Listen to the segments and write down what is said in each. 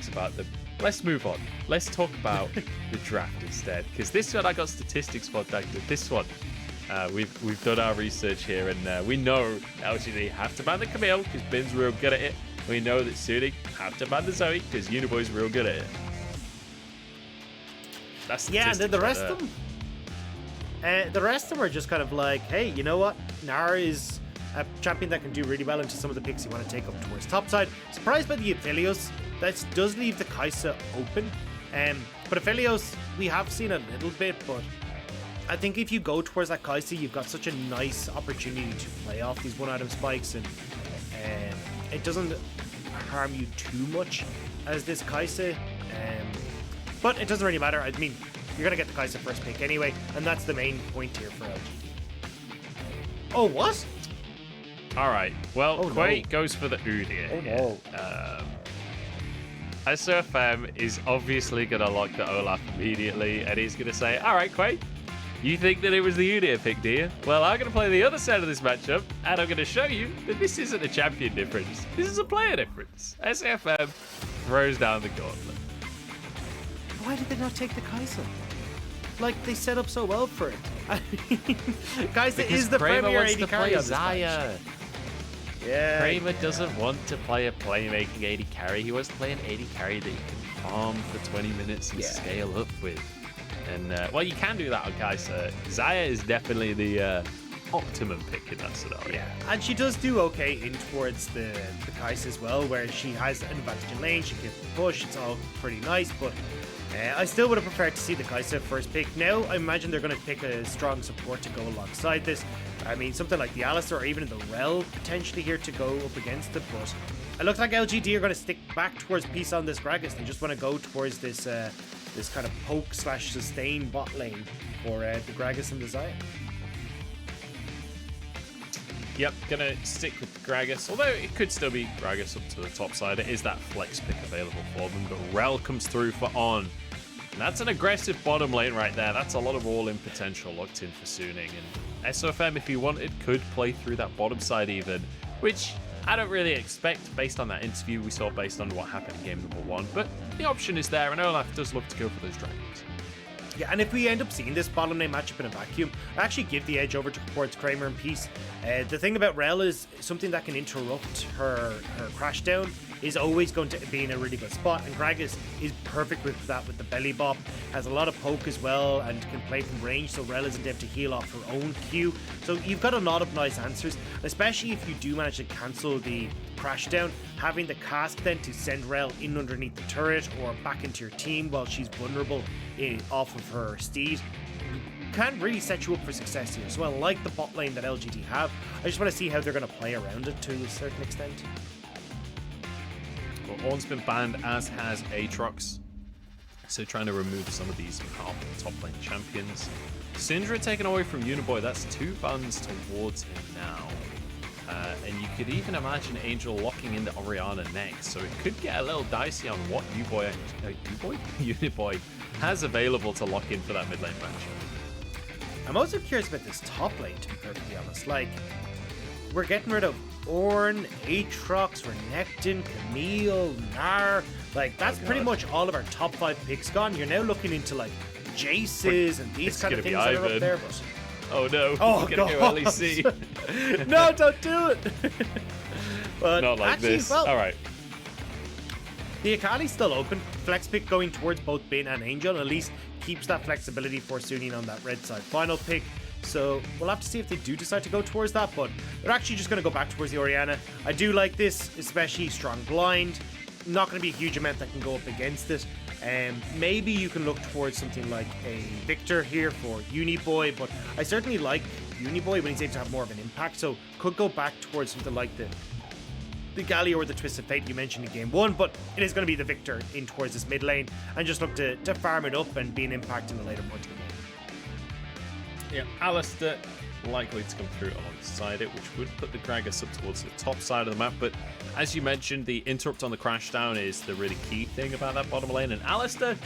about them. Let's move on. Let's talk about the draft instead, because this one I got statistics for, Doctor. This one, we've done our research here, and we know LGD have to ban the Camille because Bin's real good at it. We know that Sudi have to ban the Zoe because Uniboy's real good at it. That's and then the rest of them. The rest of them are just kind of like, hey, you know what? Nara is a champion that can do really well into some of the picks you want to take up towards topside. Surprised by the Aphelios. That does leave the Kai'Sa open. But Aphelios, we have seen a little bit, but I think if you go towards that Kai'Sa, you've got such a nice opportunity to play off these one-item spikes, and it doesn't harm you too much as this Kai'Sa. But it doesn't really matter. I mean, you're going to get the Kai'Sa first pick anyway, and that's the main point here for LGD. Oh, what? Alright, well, Quay goes for the Udyr. Oh, no. Sofm is obviously going to lock the Olaf immediately, and he's going to say, alright, Quay, you think that it was the Udyr pick, do you? Well, I'm going to play the other side of this matchup, and I'm going to show you that this isn't a champion difference. This is a player difference. Sofm throws down the gauntlet. Why did they not take the Kai'Sa? Like, they set up so well for it. I mean, Kai'Sa is the premier AD carry on this match. Yeah. Kramer doesn't want to play a playmaking AD carry. He wants to play an AD carry that you can farm for 20 minutes and scale up with. And, well, you can do that on Kai'Sa. Xayah is definitely the optimum pick in that scenario. Yeah, and she does do okay in towards the Kai'Sa as well, where she has an advantage in lane, she can push, it's all pretty nice, but I still would have preferred to see the Kai'Sa first pick. Now, I imagine they're going to pick a strong support to go alongside this. I mean, something like the Alistar or even the Rel potentially here to go up against it, but it looks like LGD are going to stick back towards peace on this Gragas and just want to go towards this this kind of poke / sustain bot lane for the Gragas and the Xayah. Yep, gonna stick with Gragas, although it could still be Gragas up to the top side. It is that flex pick available for them, but Rel comes through for On. And that's an aggressive bottom lane right there. That's a lot of all-in potential locked in for Suning. And Sofm, if he wanted, could play through that bottom side even, which I don't really expect based on that interview we saw, based on what happened in game number 1. But the option is there, and Olaf does look to go for those dragons. Yeah, and if we end up seeing this bottom lane matchup in a vacuum, I actually give the edge over towards Kramer and Peace. The thing about Rel is something that can interrupt her crash down is always going to be in a really good spot, and Gragas is perfect with that, with the belly bop, has a lot of poke as well, and can play from range, so Rel isn't able to heal off her own Q. So you've got a lot of nice answers, especially if you do manage to cancel the crash down, having the cask then to send Rel in underneath the turret or back into your team while she's vulnerable off of her steed can really set you up for success here. So I like the bot lane that LGD have. I just want to see how they're going to play around it to a certain extent. Well, Ornn's been banned, as has Aatrox. So trying to remove some of these top lane champions. Syndra taken away from Uniboy. That's 2 bans towards him now. And you could even imagine Angel locking in the Orianna next. So it could get a little dicey on what Uniboy has available to lock in for that mid lane matchup. I'm also curious about this top lane, to be perfectly honest. Like, we're getting rid of Ornn, Aatrox, Renekton, Camille, Gnar. Like, that's pretty much all of our top 5 picks gone. You're now looking into, like, Jaces and these kind of things that are up there. But oh no, oh we're gonna go LEC. No, don't do it. But not like actually, this. Well, alright. The Akali's still open. Flex pick going towards both Bin and Angel. At least keeps that flexibility for Suning on that red side final pick. So we'll have to see if they do decide to go towards that, but they're actually just going to go back towards the Orianna. I do like this, especially strong blind. Not going to be a huge amount that can go up against it. Maybe you can look towards something like a Viktor here for Uniboy, but I certainly like Uniboy when he's able to have more of an impact, so could go back towards something like the Galio or the Twisted Fate you mentioned in game 1, but it is going to be the Viktor in towards this mid lane and just look to farm it up and be an impact in the later part of the game. Yeah, Alistar likely to come through alongside it, which would put the Gragas up towards the top side of the map. But as you mentioned, the interrupt on the crash down is the really key thing about that bottom lane, and Alistar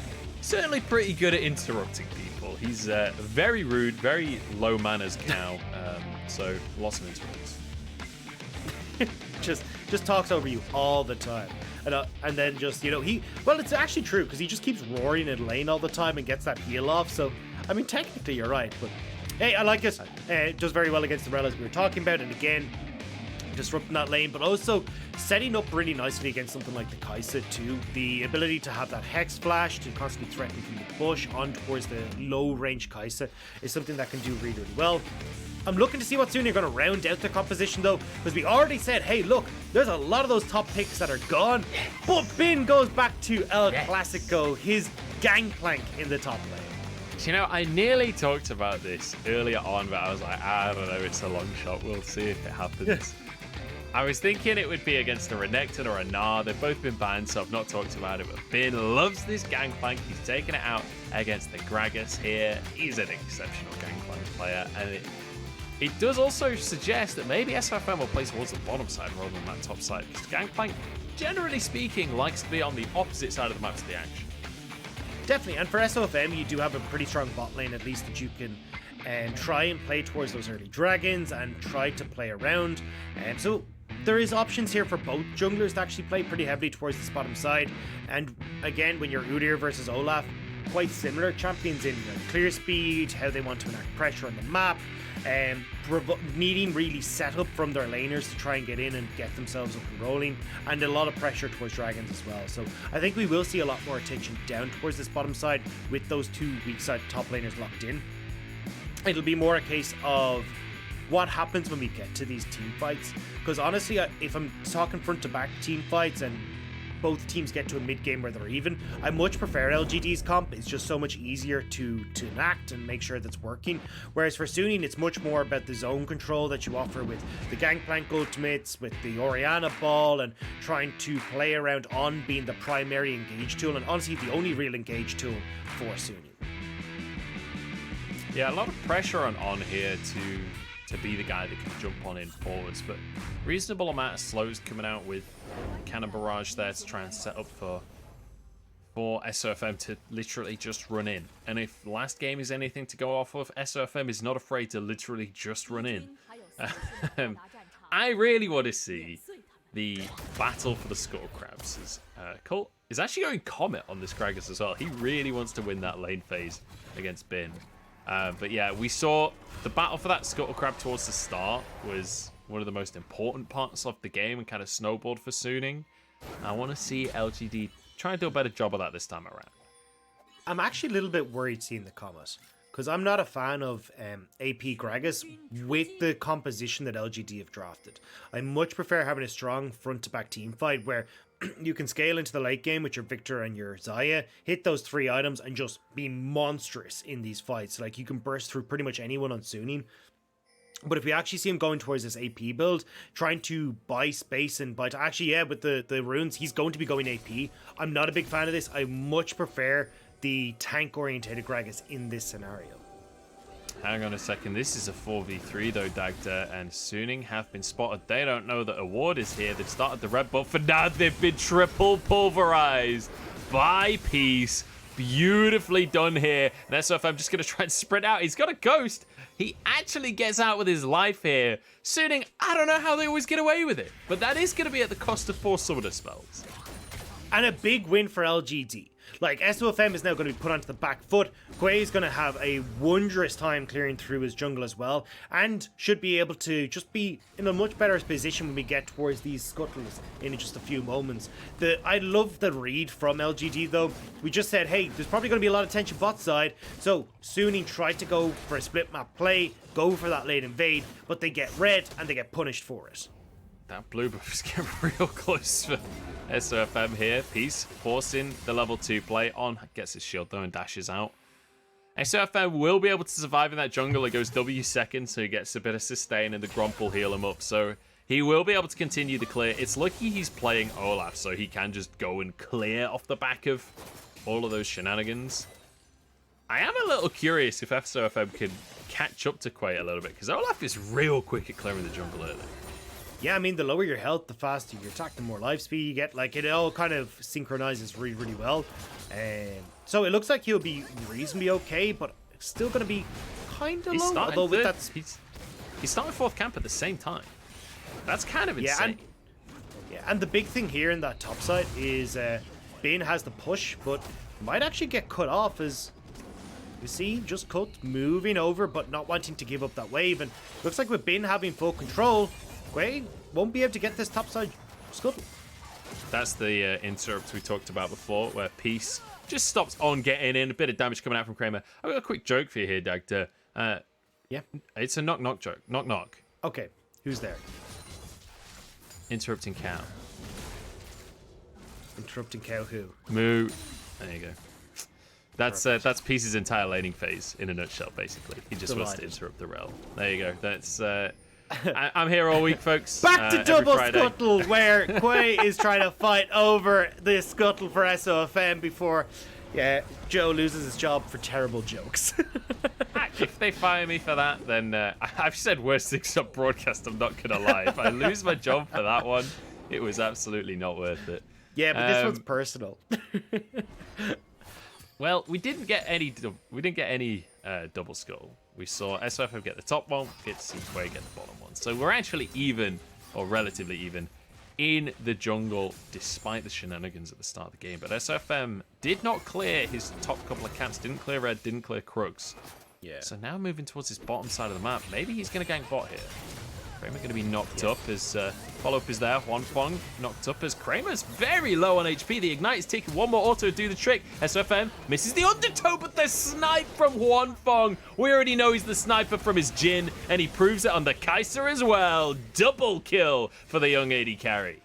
certainly pretty good at interrupting people. He's very rude, very low manners cow, so lots of interrupts. just talks over you all the time. and then just, you know, well, it's actually true because he just keeps roaring in lane all the time and gets that heal off. So, I mean, technically you're right, but hey, I like it. It does very well against the Rel as we were talking about, and again, disrupting that lane, but also setting up really nicely against something like the Kai'Sa too. The ability to have that Hex Flash to constantly threaten from the bush on towards the low range Kai'Sa is something that can do really, really well. I'm looking to see what soon you're going to round out the composition though, because we already said, hey look, there's a lot of those top picks that are gone, but Bin goes back to El Clasico, his gangplank in the top lane. You know, I nearly talked about this earlier on, but I was like, I don't know, it's a long shot. We'll see if it happens. I was thinking it would be against a Renekton or a Gnar. They've both been banned, so I've not talked about it. But Bin loves this gangplank. He's taking it out against the Gragas here. He's an exceptional gangplank player, and it does also suggest that maybe SRFM will play towards the bottom side rather than that top side, because gangplank, generally speaking, likes to be on the opposite side of the map to the action. Definitely, and for SOFM, you do have a pretty strong bot lane, at least, that you can try and play towards those early dragons and try to play around. So there is options here for both junglers to actually play pretty heavily towards this bottom side. And again, when you're Udyr versus Olaf, quite similar champions in clear speed, how they want to enact pressure on the map, needing really setup from their laners to try and get in and get themselves up and rolling, and a lot of pressure towards dragons as well. So I think we will see a lot more attention down towards this bottom side with those two weak side top laners locked in. It'll be more a case of what happens when we get to these team fights, because honestly, if I'm talking front to back team fights and both teams get to a mid game where they're even, I much prefer LGD's comp. It's just so much easier to enact and make sure that's working. Whereas for Suning, it's much more about the zone control that you offer with the Gangplank ultimates, with the Orianna ball, and trying to play around on being the primary engage tool, and honestly the only real engage tool for Suning. Yeah, a lot of pressure on here to be the guy that can jump on in forwards, but reasonable amount of slows coming out with Cannon Barrage there to try and set up for SOFM to literally just run in. And if last game is anything to go off of, SOFM is not afraid to literally just run in. I really want to see the battle for the Scuttle Crabs. Colt is actually going Comet on this Gragas as well. He really wants to win that lane phase against Bin. But yeah, we saw the battle for that Scuttle Crab towards the start was one of the most important parts of the game and kind of snowballed for Suning. I want to see LGD try and do a better job of that this time around. I'm actually a little bit worried seeing the Comet, because I'm not a fan of AP Gragas with the composition that LGD have drafted. I much prefer having a strong front-to-back team fight where you can scale into the late game with your Viktor and your Xayah, hit those 3 items, and just be monstrous in these fights. Like, you can burst through pretty much anyone on Suning. But if we actually see him going towards this AP build, trying to buy space and buy... Actually, yeah, with the runes, he's going to be going AP. I'm not a big fan of this. I much prefer the tank-orientated Gragas in this scenario. Hang on a second. This is a 4v3 though, Dagda and Suning have been spotted. They don't know that a ward is here. They've started the red buff, and now they've been triple pulverized by Peace. Beautifully done here. And SFM just going to try and sprint out. He's got a ghost. He actually gets out with his life here. Suning, I don't know how they always get away with it, but that is going to be at the cost of 4 summoner spells. And a big win for LGD. Like, SOFM is now going to be put onto the back foot. Quay is going to have a wondrous time clearing through his jungle as well, and should be able to just be in a much better position when we get towards these scuttles in just a few moments. I love the read from LGD though. We just said, hey, there's probably going to be a lot of tension bot side, so Suning tried to go for a split map play, go for that late invade, but they get red and they get punished for it. That blue buff is getting real close for SOFM here. Peace forcing the level 2 play on. Gets his shield though and dashes out. SOFM will be able to survive in that jungle. It goes W second, so he gets a bit of sustain and the Gromp will heal him up. So he will be able to continue the clear. It's lucky he's playing Olaf, so he can just go and clear off the back of all of those shenanigans. I am a little curious if SOFM can catch up to Quay a little bit, because Olaf is real quick at clearing the jungle early. Yeah, I mean, the lower your health, the faster you attack, the more life speed you get. Like, it all kind of synchronizes really, really well. So it looks like he'll be reasonably okay, but it's still going to be kind of low. Although with that... He's starting 4th camp at the same time. That's kind of insane. Yeah, and the big thing here in that top side is Bin has the push, but might actually get cut off as you see, just cut, moving over, but not wanting to give up that wave. And looks like with Bin having full control, Quay won't be able to get this top side scuttle. That's the interrupt we talked about before, where Peace just stops on getting in. A bit of damage coming out from Kramer. I've got a quick joke for you here, Dagda. Yeah? It's a knock-knock joke. Knock-knock. Okay, who's there? Interrupting cow. Interrupting cow who? Moo. There you go. That's Peace's entire laning phase in a nutshell, basically. He just wants to interrupt the rel. There you go. That's... I'm here all week, folks. Back to double scuttle, where Quay is trying to fight over the scuttle for SOFM before Joe loses his job for terrible jokes. If they fire me for that, then I've said worse things on broadcast, I'm not going to lie. If I lose my job for that one, it was absolutely not worth it. Yeah, but this one's personal. Well, we didn't get any double skull. We saw SFM get the top one, get to see Quay get the bottom one. So we're actually even, or relatively even, in the jungle, despite the shenanigans at the start of the game. But SFM did not clear his top couple of camps, didn't clear red, didn't clear crooks. Yeah. So now moving towards his bottom side of the map. Maybe he's going to gank bot here. Kramer going to be knocked up as follow-up is there. Huangfeng knocked up as Kramer's very low on HP. The Ignite is taking one more auto to do the trick. SFM misses the undertow, but the snipe from Huangfeng. We already know he's the sniper from his Jin, and he proves it on the Kaiser as well. Double kill for the young AD carry.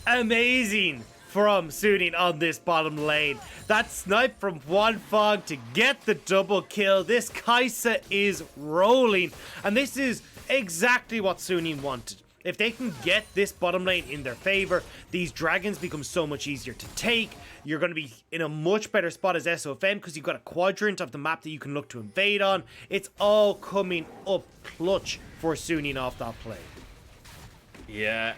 Amazing from Suning on this bottom lane. That snipe from Huangfeng to get the double kill. This Kaiser is rolling, and this is exactly what Suning wanted. If they can get this bottom lane in their favor, these dragons become so much easier to take. You're going to be in a much better spot as SOFM because you've got a quadrant of the map that you can look to invade on. It's all coming up clutch for Suning off that play. Yeah,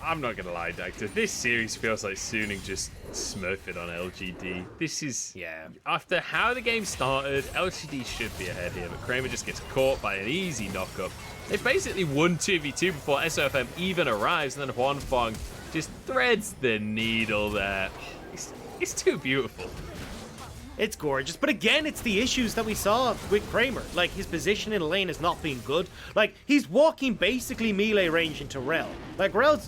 I'm not going to lie, Doctor. This series feels like Suning just smurfed it on LGD. This is... Yeah. After how the game started, LGD should be ahead here, but Kramer just gets caught by an easy knock-up. They basically won 2v2 before SOFM even arrives, and then Huangfeng just threads the needle there. It's too beautiful. It's gorgeous, but again, it's the issues that we saw with Kramer. Like, his position in lane has not been good. Like, he's walking basically melee range into Rel. Like, Rel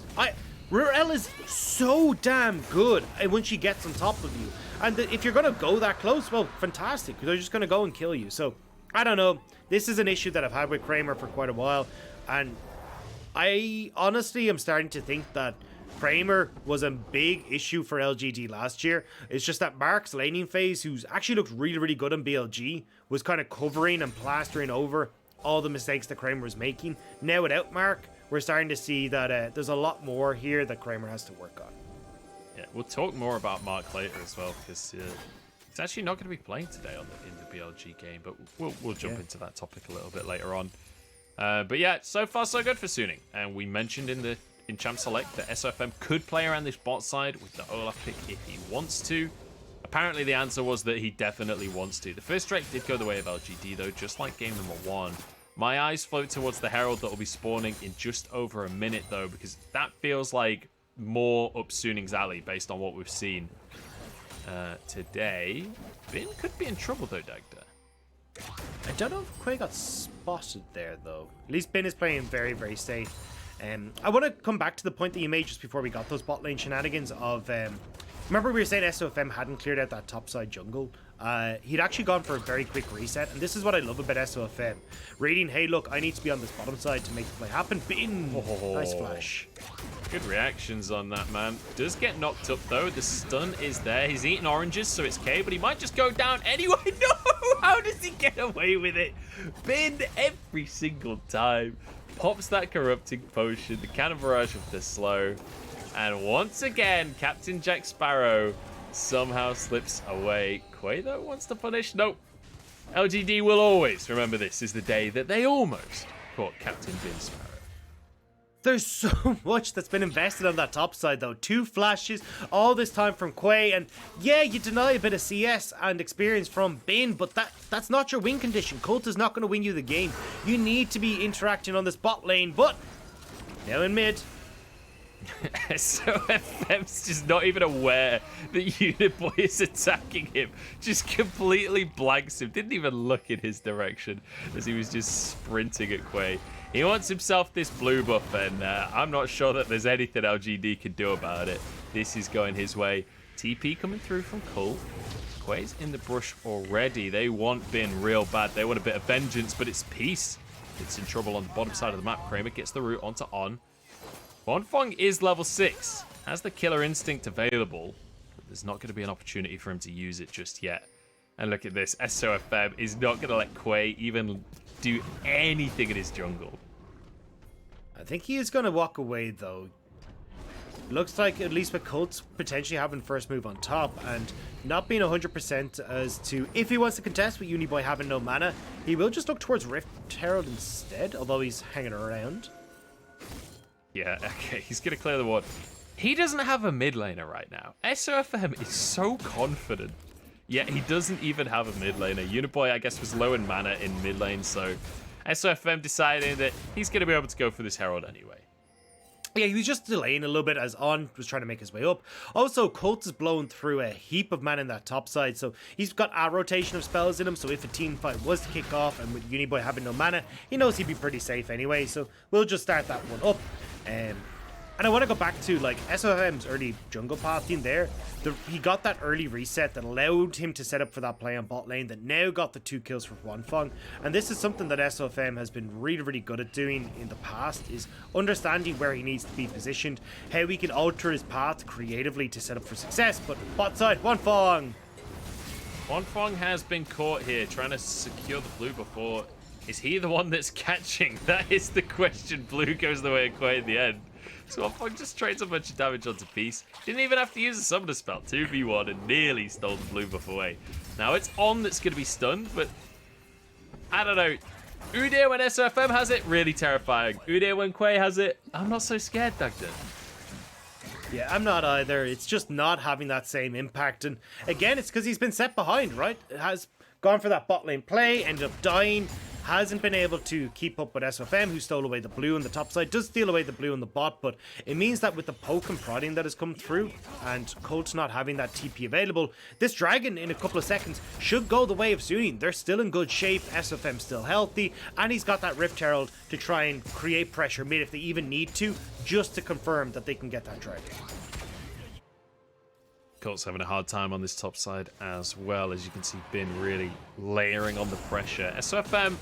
is so damn good when she gets on top of you. And if you're going to go that close, well, fantastic. They're just going to go and kill you. So, I don't know. This is an issue that I've had with Kramer for quite a while. And I honestly am starting to think that Kramer was a big issue for LGD last year. It's just that Mark's laning phase, who's actually looked really, really good on BLG, was kind of covering and plastering over all the mistakes that Kramer was making. Now without Mark, we're starting to see that there's a lot more here that Kramer has to work on. Yeah, we'll talk more about Mark later as well, because he's actually not going to be playing today in the BLG game, but we'll jump into that topic a little bit later on. But yeah, so far so good for Suning. And we mentioned in Champ Select that SFM could play around this bot side with the Olaf pick if he wants to. Apparently the answer was that he definitely wants to. The first strike did go the way of LGD though, just like game number 1. My eyes float towards the Herald that will be spawning in just over a minute though, because that feels like more up Suning's alley based on what we've seen today. Bin could be in trouble though, Dagda. I don't know if Quay got spotted there though. At least Bin is playing very, very safe. I want to come back to the point that you made just before we got those bot lane shenanigans of... remember we were saying SOFM hadn't cleared out that topside jungle? He'd actually gone for a very quick reset, and this is what I love about SOFM. Reading, hey look, I need to be on this bottom side to make the play happen. Bin! Nice flash. Good reactions on that, man. Does get knocked up though. The stun is there. He's eating oranges, so it's K, but he might just go down anyway. No! How does he get away with it? Bin every single time. Pops that corrupting potion, the cannon barrage of the slow, and once again, Captain Jack Sparrow somehow slips away. Quay though wants to punish. Nope. LGD will always remember this is the day that they almost caught Captain Bin Sparrow. There's so much that's been invested on that top side though. 2 flashes, all this time from Quay, and yeah, you deny a bit of CS and experience from Bin, but that's not your win condition. Cult is not going to win you the game. You need to be interacting on this bot lane, but now in mid, Sofm's just not even aware that Uniboy is attacking him. Just completely blanks him. Didn't even look in his direction as he was just sprinting at Quay. He wants himself this blue buff, and I'm not sure that there's anything LGD can do about it. This is going his way. TP coming through from Cole. Quay's in the brush already. They want Bin real bad. They want a bit of vengeance, but it's Peace. It's in trouble on the bottom side of the map. Kramer gets the route onto On. Huangfeng is level 6. Has the killer instinct available. But there's not going to be an opportunity for him to use it just yet. And look at this. Sofm is not going to let Quay even do anything in his jungle. I think he is going to walk away, though. Looks like, at least with Colts potentially having first move on top and not being 100% as to if he wants to contest with Uniboy having no mana, he will just look towards Rift Herald instead, although he's hanging around. Yeah, okay, he's going to clear the ward. He doesn't have a mid laner right now. Sofm is so confident, yet he doesn't even have a mid laner. Uniboy, I guess, was low in mana in mid lane, so Sofm deciding that he's going to be able to go for this Herald anyway. Yeah, he was just delaying a little bit as On was trying to make his way up. Also, Colts is blowing through a heap of mana in that top side, so he's got a rotation of spells in him, so if a team fight was to kick off and with Uniboy having no mana, he knows he'd be pretty safe anyway, so we'll just start that one up. And I want to go back to like Sofm's early jungle path team there. He got that early reset that allowed him to set up for that play on bot lane that now got the 2 kills for Huangfeng. And this is something that Sofm has been really good at doing in the past, is understanding where he needs to be positioned, how he can alter his path creatively to set up for success. But bot side, Huangfeng! Huangfeng has been caught here trying to secure the blue before. Is he the one that's catching? That is the question. Blue goes the way of Quay in the end. So Huangfeng just trades a bunch of damage onto Peace. Didn't even have to use a summoner spell. 2v1 and nearly stole the blue buff away. Now it's On that's going to be stunned, but I don't know. Udyr when Sofm has it, really terrifying. Udyr when Quay has it, I'm not so scared, Dagda. Yeah, I'm not either. It's just not having that same impact. And again, it's because he's been set behind, right? It has gone for that bot lane play, ended up dying. Hasn't been able to keep up with Sofm, who stole away the blue on the top side. Does steal away the blue on the bot, but it means that with the poke and prodding that has come through, and Colts not having that TP available, this dragon in a couple of seconds should go the way of Sunni. They're still in good shape, Sofm still healthy, and he's got that Rift Herald to try and create pressure mid if they even need to, just to confirm that they can get that dragon. Colts having a hard time on this top side as well. As you can see, Bin really layering on the pressure. Sofm,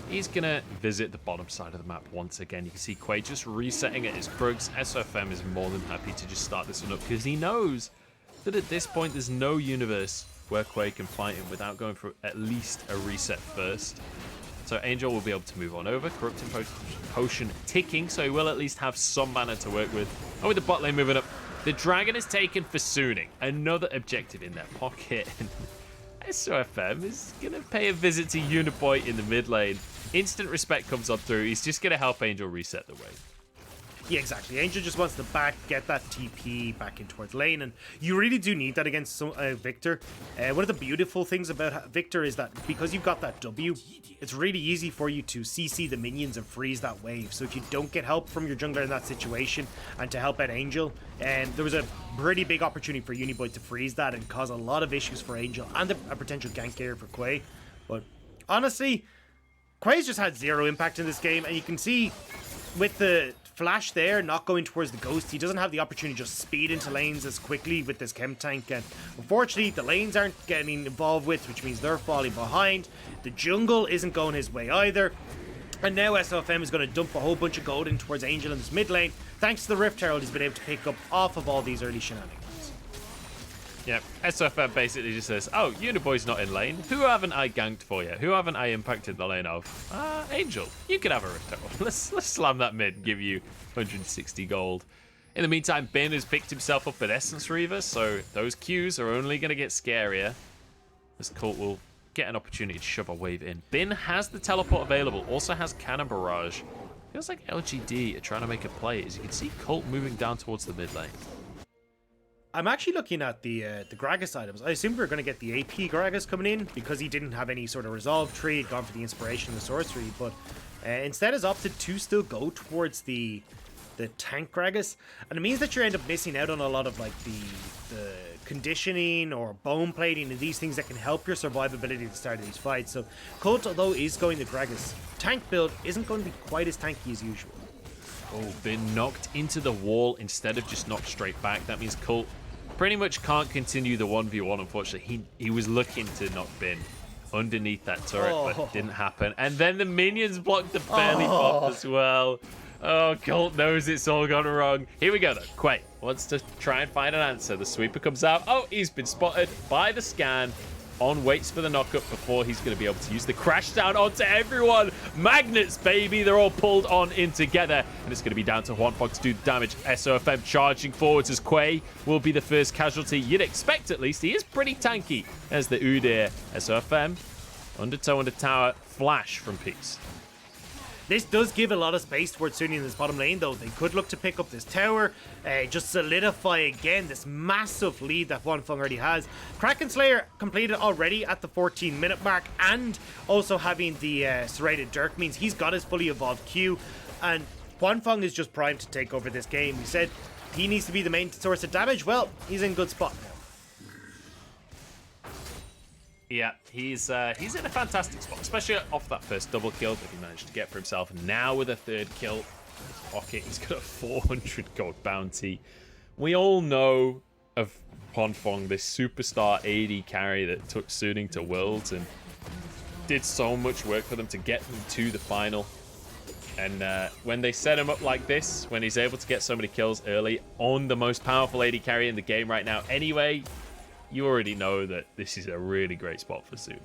he's going to visit the bottom side of the map once again. You can see Quay just resetting at his Krugs. Sofm is more than happy to just start this one up because he knows that at this point there's no universe where Quay can fight him without going for at least a reset first. So Angel will be able to move on over. Corrupting Potion ticking, so he will at least have some mana to work with. And with the bot lane moving up, the dragon is taken for Sunni. Another objective in their pocket. Sofm is going to pay a visit to Uniboy in the mid lane. Instant respect comes up through. He's just going to help Angel reset the wave. Yeah, exactly. Angel just wants to get that TP back in towards lane, and you really do need that against Viktor. One of the beautiful things about Viktor is that because you've got that W, it's really easy for you to CC the minions and freeze that wave. So if you don't get help from your jungler in that situation and to help out Angel, and there was a pretty big opportunity for Uniboy to freeze that and cause a lot of issues for Angel and a potential gank area for Quay. But honestly, Quay's just had zero impact in this game, and you can see with the flash there, not going towards the ghost, he doesn't have the opportunity to just speed into lanes as quickly with this chem tank, and unfortunately the lanes aren't getting involved with, which means they're falling behind. The jungle isn't going his way either, and now Sofm is going to dump a whole bunch of gold in towards Angel in this mid lane. Thanks to the Rift Herald, he's been able to pick up off of all these early shenanigans. Yeah, Sofm basically just says, oh, Uniboy's not in lane. Who haven't I ganked for you? Who haven't I impacted the lane of? Angel, you can have a Rift Herald. Let's slam that mid and give you 160 gold. In the meantime, Bin has picked himself up at Essence Reaver, so those Qs are only going to get scarier. As Colt will get an opportunity to shove a wave in. Bin has the teleport available, also has Cannon Barrage. Feels like LGD are trying to make a play. As you can see, Colt moving down towards the mid lane. I'm actually looking at the Gragas items. I assumed we were going to get the AP Gragas coming in because he didn't have any sort of resolve tree. He'd gone for the inspiration and the sorcery, but instead has opted to still go towards the the tank Gragas, and it means that you end up missing out on a lot of like the conditioning or bone plating and these things that can help your survivability at the start of these fights. So Colt, although is going the Gragas tank build, isn't going to be quite as tanky as usual. Oh, been knocked into the wall instead of just knocked straight back. That means Colt pretty much can't continue the 1v1, unfortunately. He was looking to knock Bin underneath that turret, but it didn't happen. And then the minions blocked the belly pop as well. Oh, Colt knows it's all gone wrong. Here we go, though. Quay wants to try and find an answer. The sweeper comes out. Oh, he's been spotted by the scan. On waits for the knockup before he's going to be able to use the crash down onto everyone. Magnets, baby. They're all pulled on in together. And it's going to be down to Huangfeng to do damage. SOFM charging forwards as Quay will be the first casualty. You'd expect, at least. He is pretty tanky as the Udyr. SOFM, undertow under tower, flash from Peace. This does give a lot of space towards Sunny in this bottom lane, though. They could look to pick up this tower, just solidify again this massive lead that Huangfeng already has. Kraken Slayer completed already at the 14-minute mark, and also having the serrated dirk means he's got his fully evolved Q, and Huangfeng is just primed to take over this game. He said he needs to be the main source of damage. Well, he's in good spot now. Yeah, he's in a fantastic spot, especially off that first double kill that he managed to get for himself. Now with a third kill in his pocket, he's got a 400 gold bounty. We all know of Huangfeng, this superstar AD carry that took Suning to Worlds and did so much work for them to get them to the final. And when they set him up like this, when he's able to get so many kills early on the most powerful AD carry in the game right now anyway, you already know that this is a really great spot for Suning.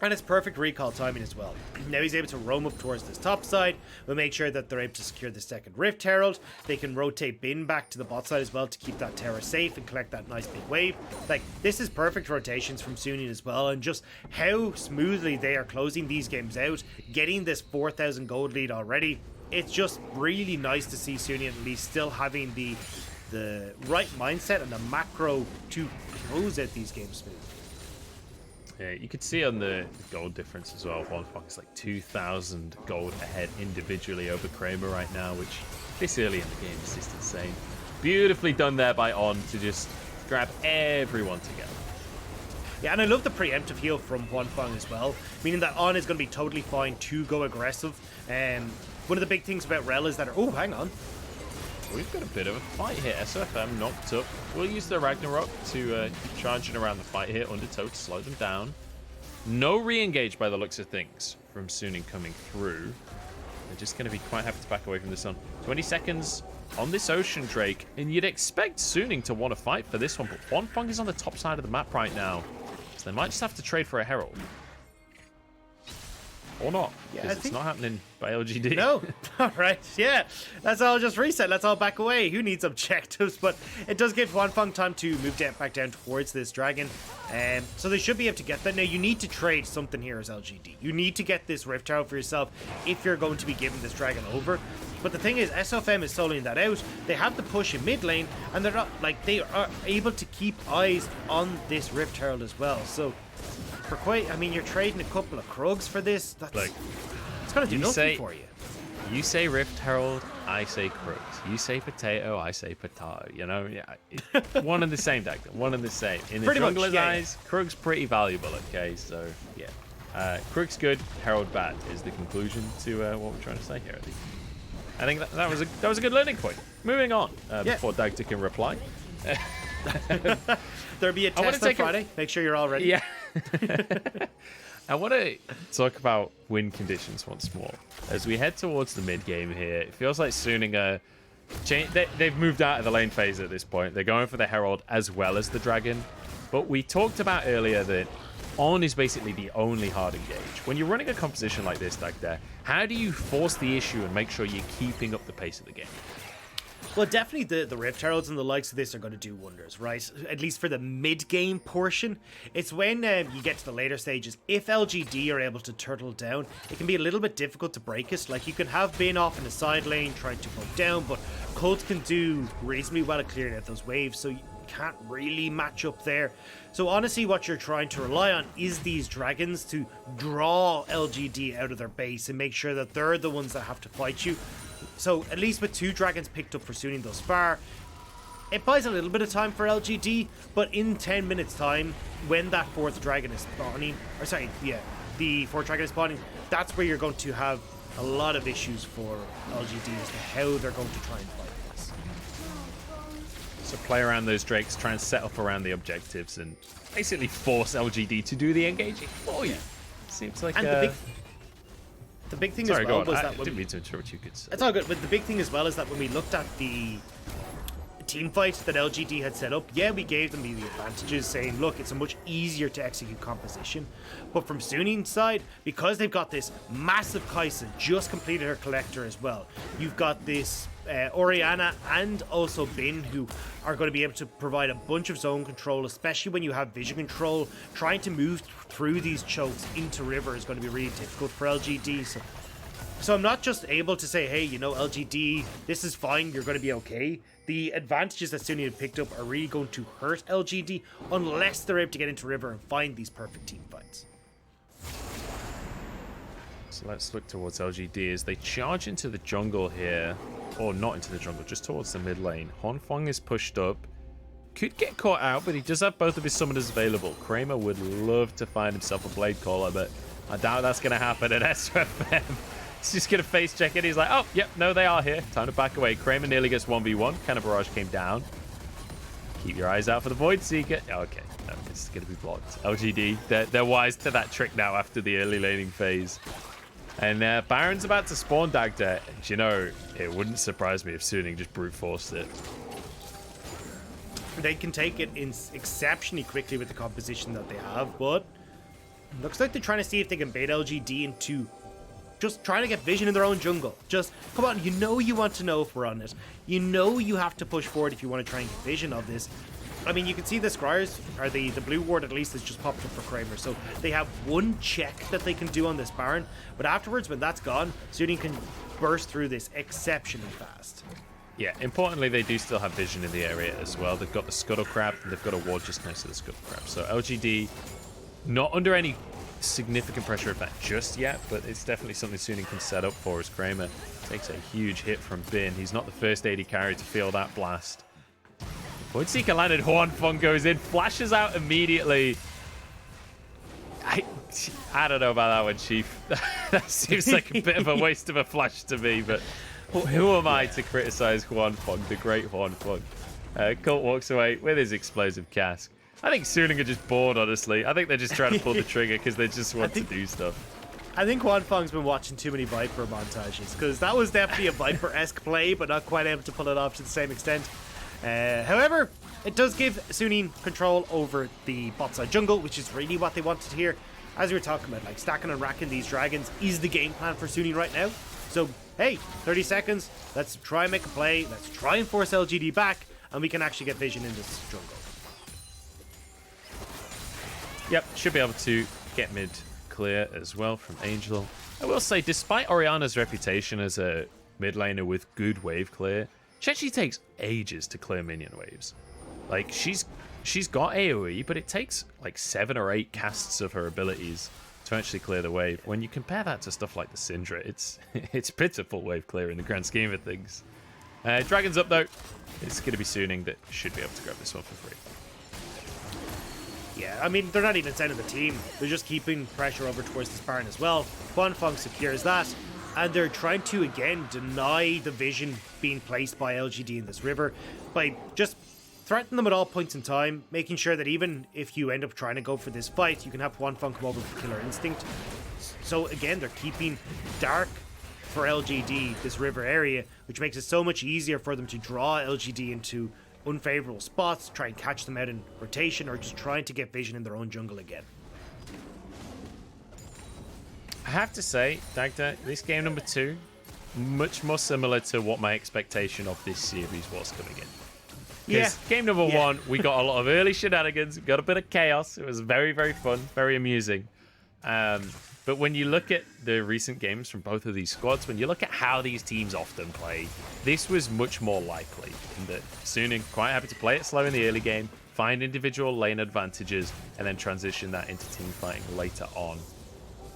And it's perfect recall timing as well. Now he's able to roam up towards this top side. We'll make sure that they're able to secure the second Rift Herald. They can rotate Bin back to the bot side as well to keep that tower safe and collect that nice big wave. Like, this is perfect rotations from Suning as well, and just how smoothly they are closing these games out, getting this 4,000 gold lead already. It's just really nice to see Suning at least still having the right mindset and the macro to close out these games smooth. Yeah, you could see on the gold difference as well. Huangfeng is like 2,000 gold ahead individually over Kramer right now, which this early in the game is just insane. Beautifully done there by On to just grab everyone together. Yeah, and I love the preemptive heal from Huangfeng as well, meaning that On is going to be totally fine to go aggressive. One of the big things about Rel is that... Oh, hang on. We've got a bit of a fight here. SFM knocked up. We'll use the Ragnarok to keep charging around the fight here. Undertow to slow them down. No re-engage by the looks of things from Suning coming through. They're just going to be quite happy to back away from this one. 20 seconds on this Ocean Drake. And you'd expect Suning to want to fight for this one. But Huangfeng is on the top side of the map right now. So they might just have to trade for a Herald. Or not, because it's not happening by LGD. No. All right, yeah. Let's all just reset. Let's all back away. Who needs objectives? But it does give Huangfeng time to move back down towards this dragon. So they should be able to get that. Now, you need to trade something here as LGD. You need to get this Rift Tower for yourself if you're going to be giving this dragon over. But the thing is, SFM is soloing that out. They have the push in mid lane, and they're not, like, they are able to keep eyes on this Rift Herald as well. So... for quite, I mean, you're trading a couple of Krugs for this. That's like, it's gonna do nothing for you. You say Rift Herald, I say Krugs. You say potato, I say potato. You know, yeah, one and the same, Dagda. One and the same. In the jungler's eyes, Krug's pretty valuable. Okay, so yeah, Krug's good, Herald bad is the conclusion to what we're trying to say here. I think that was a good learning point. Moving on before Dagda can reply. There'll be a test on Friday. Make sure you're all ready. Yeah. I want to talk about win conditions once more. As we head towards the mid game here, it feels like Suning they've moved out of the lane phase at this point. They're going for the Herald as well as the Dragon. But we talked about earlier that On is basically the only hard engage. When you're running a composition like this, Dagda, how do you force the issue and make sure you're keeping up the pace of the game? Well, definitely the Rift Heralds and the likes of this are going to do wonders, right? At least for the mid-game portion. It's when you get to the later stages, if LGD are able to turtle down, it can be a little bit difficult to break it. Like, you can have Bin off in the side lane trying to poke down, but Colt can do reasonably well at clearing out those waves, so you can't really match up there. So honestly, what you're trying to rely on is these dragons to draw LGD out of their base and make sure that they're the ones that have to fight you. So at least with 2 dragons picked up for Suning thus far, it buys a little bit of time for LGD, but in 10 minutes time, when that 4th dragon is spawning, or sorry, yeah, the 4th dragon is spawning, that's where you're going to have a lot of issues for LGD as to how they're going to try and fight this. So play around those drakes, try and set up around the objectives, and basically force LGD to do the engaging for you. Seems like and the big thing sorry, as well go on. was I that when didn't mean to interrupt you. it's all good, but the big thing as well is that when we looked at the team fight that LGD had set up, yeah, we gave them the advantages, saying, look, it's a much easier to execute composition. But from Suning's side, because they've got this massive Kaisa, just completed her collector as well, you've got this Oriana and also Bin, who are going to be able to provide a bunch of zone control, especially when you have vision control. Trying to move through these chokes into river is going to be really difficult for LGD. So I'm not just able to say, hey, you know, LGD, this is fine, you're going to be okay. The advantages that Suning have picked up are really going to hurt LGD unless they're able to get into river and find these perfect team fights. So let's look towards LGD as they charge into the jungle here. Or not into the jungle, just towards the mid lane. Huangfeng is pushed up. Could get caught out, but he does have both of his summoners available. Kramer would love to find himself a Blade Caller, but I doubt that's going to happen at SRFM. He's just going to face check it. He's like, oh, yep, no, they are here. Time to back away. Kramer nearly gets 1v1. Kind of barrage came down. Keep your eyes out for the Void Seeker. Okay, no, it's going to be blocked. LGD, they're wise to that trick now after the early laning phase. And Baron's about to spawn Dagda. And you know, it wouldn't surprise me if Suning just brute forced it. They can take it in exceptionally quickly with the composition that they have, but looks like they're trying to see if they can bait LGD into just trying to get vision in their own jungle. Just, come on, you know you want to know if we're on it. You know you have to push forward if you want to try and get vision of this. I mean, you can see the Scryers, or the blue ward at least, has just popped up for Kramer. So they have one check that they can do on this Baron. But afterwards, when that's gone, Suning can burst through this exceptionally fast. Yeah, importantly, they do still have vision in the area as well. They've got the Scuttle Crab, and they've got a ward just next to the Scuttle Crab. So LGD, not under any significant pressure of that just yet, but it's definitely something Suning can set up for as Kramer takes a huge hit from Bin. He's not the first AD carry to feel that blast. Void Seeker landed, Huangfeng goes in, flashes out immediately. I don't know about that one, Chief. That seems like a bit of a waste of a flash to me, but who am I to criticize Huangfeng, the great Huangfeng? Colt walks away with his explosive cask. I think Suning are just bored, honestly. I think they're just trying to pull the trigger because they just want to do stuff. I think Huangfeng's been watching too many Viper montages, because that was definitely a Viper-esque play, but not quite able to pull it off to the same extent. However, it does give Suning control over the bot side jungle, which is really what they wanted here. As we were talking about, like, stacking and racking these dragons is the game plan for Suning right now. So, hey, 30 seconds, let's try and make a play, let's try and force LGD back, and we can actually get vision in this jungle. Yep, should be able to get mid clear as well from Angel. I will say, despite Oriana's reputation as a mid laner with good wave clear, she actually takes ages to clear minion waves. Like, she's got AoE, but it takes like 7 or 8 casts of her abilities to actually clear the wave. When you compare that to stuff like the Syndra, it's pitiful wave clear in the grand scheme of things. Dragon's up though. It's going to be Suning that should be able to grab this one for free. Yeah, I mean, they're not even sending the team. They're just keeping pressure over towards this Baron as well. Huangfeng secures that. And they're trying to, again, deny the vision being placed by LGD in this river by just threatening them at all points in time, making sure that even if you end up trying to go for this fight, you can have Huangfeng come over for Killer Instinct. So, again, they're keeping dark for LGD, this river area, which makes it so much easier for them to draw LGD into unfavorable spots, try and catch them out in rotation, or just trying to get vision in their own jungle again. I have to say, Dagda, this game number 2, much more similar to what my expectation of this series was coming in. Because game number 1, we got a lot of early shenanigans, we got a bit of chaos. It was very, very fun, very amusing. But when you look at the recent games from both of these squads, when you look at how these teams often play, this was much more likely. In that Suning quite happy to play it slow in the early game, find individual lane advantages, and then transition that into team fighting later on.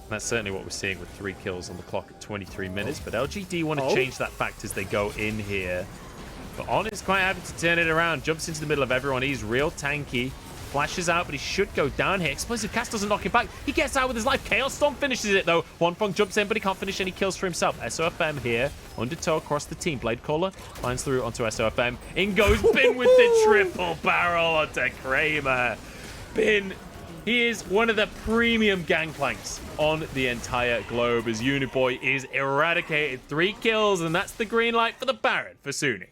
That's certainly what we're seeing with 3 kills on the clock at 23 minutes. But LGD want to change that fact as they go in here. But On is quite happy to turn it around. Jumps into the middle of everyone. He's real tanky. Flashes out, but he should go down here. Explosive Cast doesn't knock him back. He gets out with his life. Chaos Storm finishes it, though. Huangfeng jumps in, but he can't finish any kills for himself. SOFM here, undertow across the team. Blade Caller finds through onto SOFM. In goes Bin with the triple barrel onto Kramer. Bin, he is one of the premium gangplanks on the entire globe as Uniboy is eradicated. 3 kills, and that's the green light for the Baron for SRING.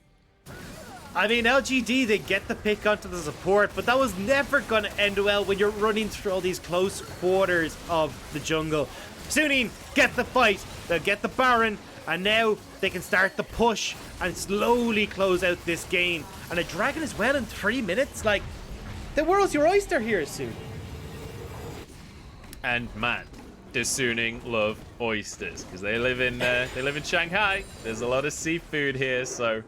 I mean, LGD, they get the pick onto the support, but that was never going to end well when you're running through all these close quarters of the jungle. SRING get the fight, they'll get the Baron, and now they can start the push and slowly close out this game. And a Dragon as well in 3 minutes, like, the world's your oyster here, soon. And man, does SRING love oysters, because they live in Shanghai. There's a lot of seafood here, so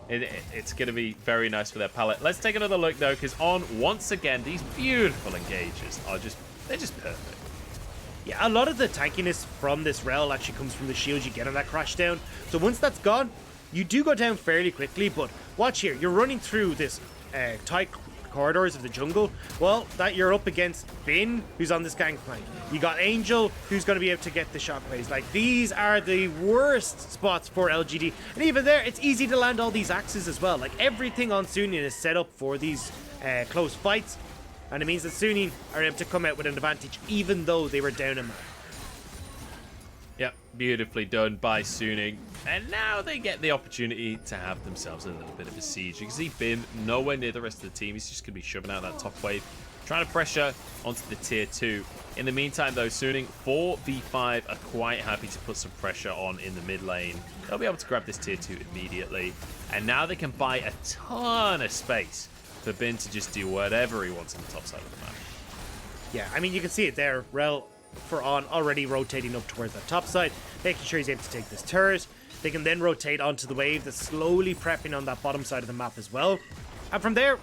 it's going to be very nice for their palate. Let's take another look, though, because On, once again, these beautiful engages are they're just perfect. Yeah, a lot of the tankiness from this rel actually comes from the shields you get on that crash down. So once that's gone, you do go down fairly quickly, but watch here. You're running through this tight corridors of the jungle. Well, that you're up against Bin, who's on this gangplank. You got Angel, who's going to be able to get the shockwaves. Like, these are the worst spots for LGD. And even there, it's easy to land all these axes as well. Like, everything on SRING is set up for these close fights. And it means that SRING are able to come out with an advantage, even though they were down a man. Yep, beautifully done by SRING. And now they get the opportunity to have themselves a little bit of a siege. You can see Bin nowhere near the rest of the team. He's just going to be shoving out that top wave, trying to pressure onto the tier 2. In the meantime, though, SRING 4v5 are quite happy to put some pressure on in the mid lane. They'll be able to grab this tier 2 immediately. And now they can buy a ton of space for Bin to just do whatever he wants on the top side of the map. Yeah, I mean, you can see it there. Rel for On already rotating up towards that top side, making sure he's able to take this turret. They can then rotate onto the wave that's slowly prepping on that bottom side of the map as well. And from there,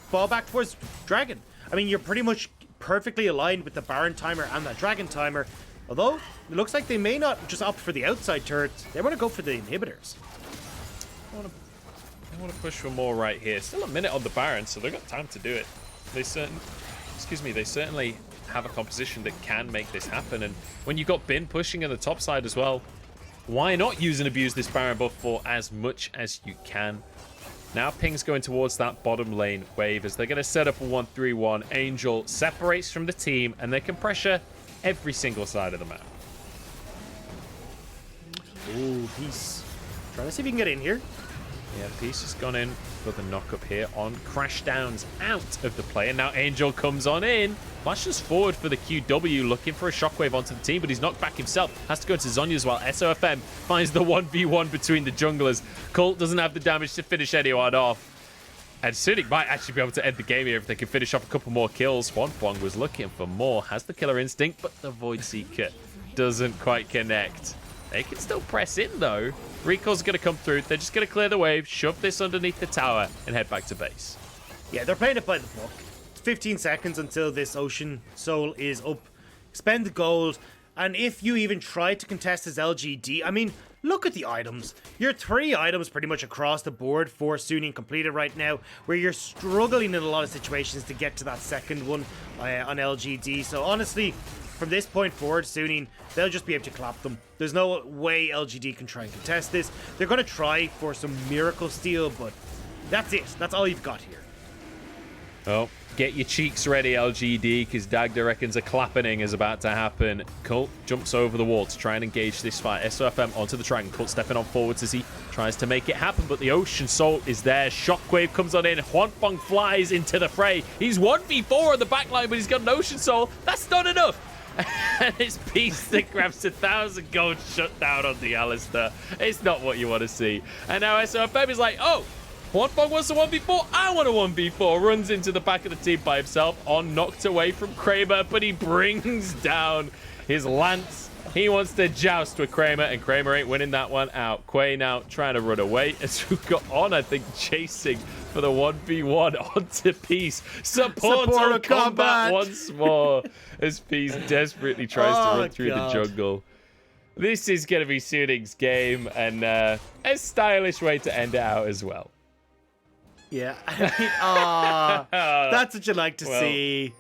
fall back towards Dragon. I mean, you're pretty much perfectly aligned with the Baron timer and that Dragon timer. Although, it looks like they may not just opt for the outside turrets. They want to go for the inhibitors. I want to push for more right here. Still a minute on the Baron, so they've got time to do it. They certainly have a composition that can make this happen. And when you've got Bin pushing on the top side as well, why not use and abuse this Baron buff for as much as you can? Now Ping's going towards that bottom lane wave as they're going to set up a 1-3-1. Angel separates from the team and they can pressure every single side of the map. Ooh, Peace. Trying to see if he can get in here. Yeah, Peace has gone in for the knock-up here on Crash Downs out of the play. And now Angel comes on in. Flashes forward for the QW, looking for a shockwave onto the team, but he's knocked back himself. Has to go to Zhonya as well. SOFM finds the 1v1 between the junglers. Colt doesn't have the damage to finish anyone off. And SRING might actually be able to end the game here if they can finish off a couple more kills. Huangfeng was looking for more. Has the killer instinct, but the Void Seeker doesn't quite connect. They can still press in, though. Recall's going to come through. They're just going to clear the wave, shove this underneath the tower, and head back to base. Yeah, they're playing it by the book. 15 seconds until this Ocean Soul is up. Spend the gold. And if you even try to contest as LGD, I mean, look at the items. Your 3 items pretty much across the board for SRING completed right now, where you're struggling in a lot of situations to get to that second one on LGD. So honestly, from this point forward, SRING, they'll just be able to clap them. There's no way LGD can try and contest this. They're going to try for some miracle steal, but that's it. That's all you've got here. Oh, get your cheeks ready, LGD, because Dagda reckons a clapping is about to happen. Colt jumps over the wall to try and engage this fight. SOFM onto the Dragon. Colt stepping on forwards as he tries to make it happen, but the Ocean Soul is there. Shockwave comes on in. Huangfeng flies into the fray. He's 1v4 on the backline, but he's got an Ocean Soul. That's not enough. And it's Peace that grabs 1,000 gold shutdown on the Alistair. It's not what you want to see. And now SOFM is like, oh, Huangfeng wants a 1v4. I want a 1v4. Runs into the back of the team by himself. On knocked away from Kramer, but he brings down his lance. He wants to joust with Kramer, and Kramer ain't winning that one out. Quay now trying to run away as we've got On, I think, chasing for the 1v1 onto Peace. Support Support on combat once more as Peace desperately tries to run through the jungle. This is going to be SRING's game, and a stylish way to end it out as well. Yeah, I mean, that's what you like to see.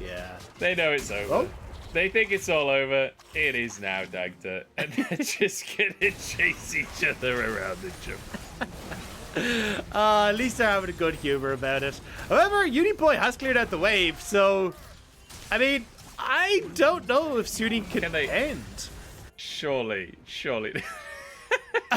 Yeah. They know it's over. Oh. They think it's all over. It is now, Dagda. And they're just going to chase each other around the jungle. At least they're having a good humor about it. However, Uniboy has cleared out the wave, so... I mean, I don't know if SRING can end. Surely.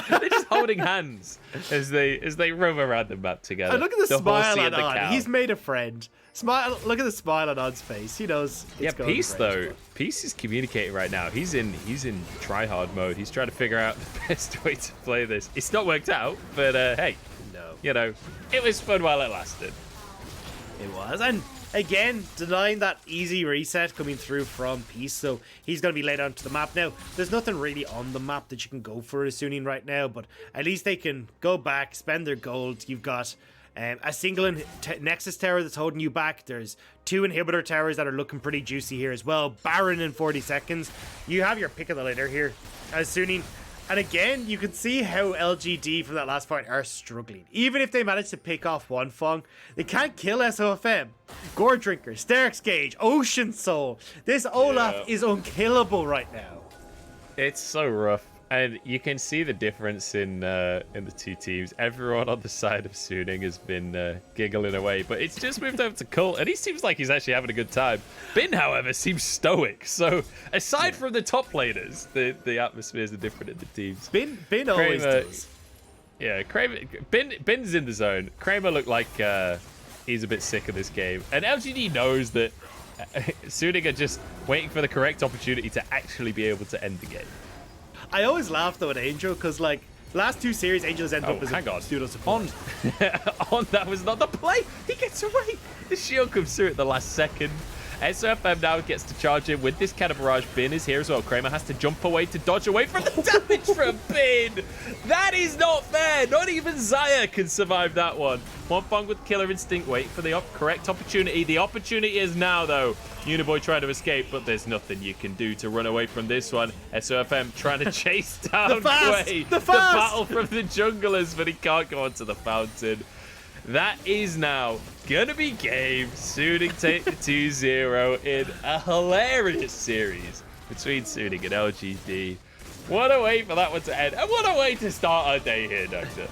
They're just holding hands as they roam around the map together. And look at the smile on cow. He's made a friend. Smile. Look at the smile on Odd's face. He knows. It's going Peace great. though. Peace is communicating right now. He's in try hard mode. He's trying to figure out the best way to play this. It's not worked out, but hey, you know, it was fun while it lasted. It was, and again, denying that easy reset coming through from Peace, so he's going to be laid onto the map. Now, there's nothing really on the map that you can go for as SRING right now, but at least they can go back, spend their gold. You've got a single Nexus tower that's holding you back. There's 2 inhibitor towers that are looking pretty juicy here as well. Baron in 40 seconds. You have your pick of the litter here as SRING. And again, you can see how LGD from that last fight are struggling. Even if they manage to pick off Huangfeng, they can't kill Sofm. Gore Drinker, Sterix Gauge, Ocean Soul. This Olaf is unkillable right now. It's so rough. And you can see the difference in the two teams. Everyone on the side of SRING has been giggling away, but it's just moved over to Cult, and he seems like he's actually having a good time. Bin, however, seems stoic. So aside from the top laners, the atmospheres are different in the teams. Bin always does. Yeah, Kramer. Bin's in the zone. Kramer looked like he's a bit sick of this game, and LGD knows that SRING are just waiting for the correct opportunity to actually be able to end the game. I always laugh though at Angel because like last 2 series Angel has ended up as a pseudo support. On that was not the play. He gets away. The shield comes through at the last second. SRFM now gets to charge in with this kind of barrage. Bin is here as well. Kramer has to jump away to dodge away from the damage from Bin. That is not fair. Not even Zaya can survive that one. Huangfeng with Killer Instinct. Wait for the correct opportunity. The opportunity is now, though. Uniboy trying to escape, but there's nothing you can do to run away from this one. SRFM trying to chase down Quay. The battle from the junglers, but he can't go onto the fountain. That is now gonna be game. SRING take the 2-0 in a hilarious series between SRING and LGD. What a way for that one to end, and what a way to start our day here, Doctor.